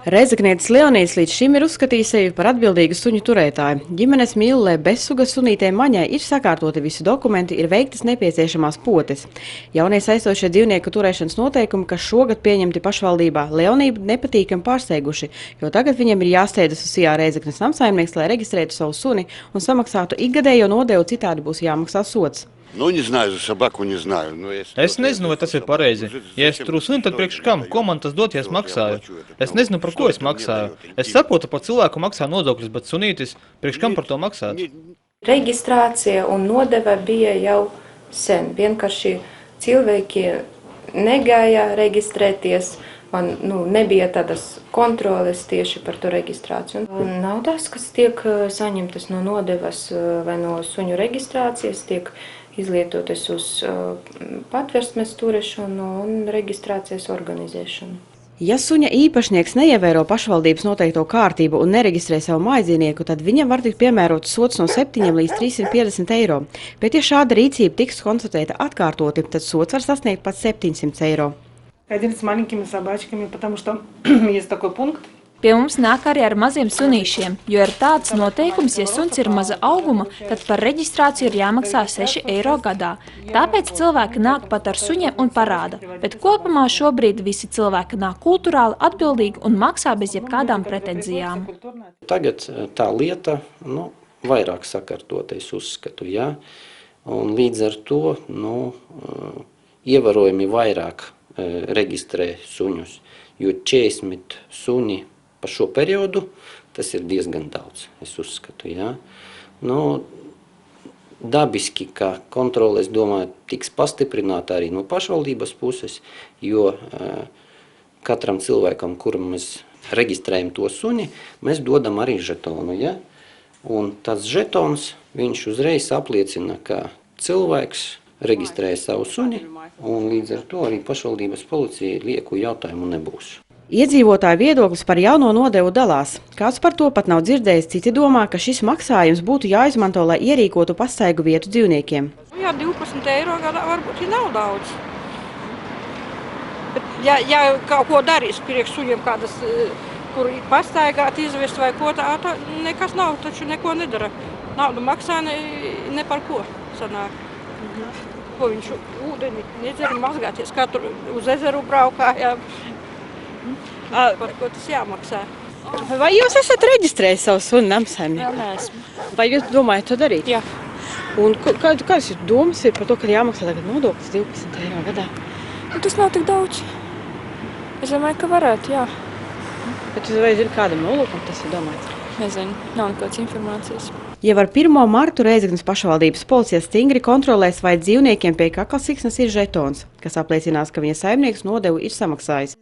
Reizeknietis Leonīds līdz šim ir uzskatījis sevi par atbildīgu suņu turētāju. Ģimenes mīlulē bezsugas sunītē Maņai ir sakārtoti visi dokumenti, ir veiktas nepieciešamās potes. Jaunie saistošie dzīvnieku turēšanas noteikumi, kas šogad pieņemti pašvaldībā, Leonīdu nepatīkami pārsteiguši, jo tagad viņam ir jāsteidzas uz Sijā Reizeknes namsaimnieks, lai reģistrētu savu suni un samaksātu ikgadējo nodevu, citādi būs jāmaksā sods. Не знаю, за собаку не знаю. Es nezinu, vai tas ir pareizi. Ja es turu suni, tad priekš kam? Ko man tas dot, ja es maksāju? Es nezinu, par ko es maksāju. Es saprotu, par cilvēku maksā nodokļus, bet sunītis, priekš kam par to maksāt? Reģistrācija un nodeva bija jau sen. Vienkārši cilvēki negāja reģistrēties. Man nebija tādas kontroles tieši par to reģistrāciju. Un naudas, kas tiek saņemtas no nodevas vai no suņu reģistrācijas, tiek izlietotas uz patversmes turēšanu un reģistrācijas organizēšanu. Ja suņa īpašnieks neievēro pašvaldības noteikto kārtību un nereģistrē savu mājdzīvnieku, tad viņam var tikt piemērots sods no 7 līdz 350 eiro. Bet ja šāda rīcība tiks konstatēta atkārtoti, tad sods var sasniegt pat 700 eiro. Один с маленькими собачками, потому что есть такой пункт. Pie mums nāk arī ar maziem sunīšiem, jo ir tāds noteikums, ja suns ir maza auguma, tad par reģistrāciju ir jāmaksā 6 eiro gadā. Tāpēc cilvēki nāk pat ar suņiem un parāda, bet kopumā šobrīd visi cilvēki nāk kulturāli, atbildīgi un maksā bez jebkādām pretenzijām. Tagad tā lieta, vairāk sakārtoties uzskatu, ja? Un līdz ar to, ievērojami vairāk reģistrē suņus, jo 40 suņi pa šo periodu, tas ir diezgan daudz, es uzskatu, ja. Dabiski, ka kontrole, es domāju, tiks pastiprināta arī no pašvaldības puses, jo katram cilvēkam, kuram mēs reģistrējam to suni, mēs dodam arī žetonu, ja. Un tas žetons, viņš uzreiz apliecina, ka cilvēks reģistrēja savu suni, un līdz ar to arī pašvaldības policija lieku jautājumu nebūs. Iedzīvotāju viedoklis par jauno nodevu dalās. Kāds par to pat nav dzirdējis, citi domā, ka šis maksājums būtu jāizmanto, lai ierīkotu pastaigu vietu dzīvniekiem. Jā, 12 eiro gadā varbūt ir nav daudz. Bet ja kaut ko darīs priekš suņiem, kādas, kur pastaigāt, izvest vai ko tā, nekas nav, taču neko nedara. Naudu maksā ne par ko sanāk. Ko viņš ūdeni nedzer mazgāties, katru uz ezeru braukājām. Par ko tas jāmaksā. Vai jūs esat reģistrējis savu suni namsaimnieku? Jā, neesmu. Vai jūs domājat to darīt? Jā. Un kādas domas ir par to, ka jāmaksā tagad nodoklis 12 eiro gadā? Tas nav tik daudz. Es domāju, ka varētu, jā. Bet vai zini, kādam nolūkam tas ir domāts? Nezinu, nav nekādas informācijas. Jau ar 1. martu Reizeknes pašvaldības policija stingri kontrolēs, vai dzīvniekiem pie kakla siksnas ir žetons, kas apliecinās, ka viņa saimnieks nodevu ir samaksājis.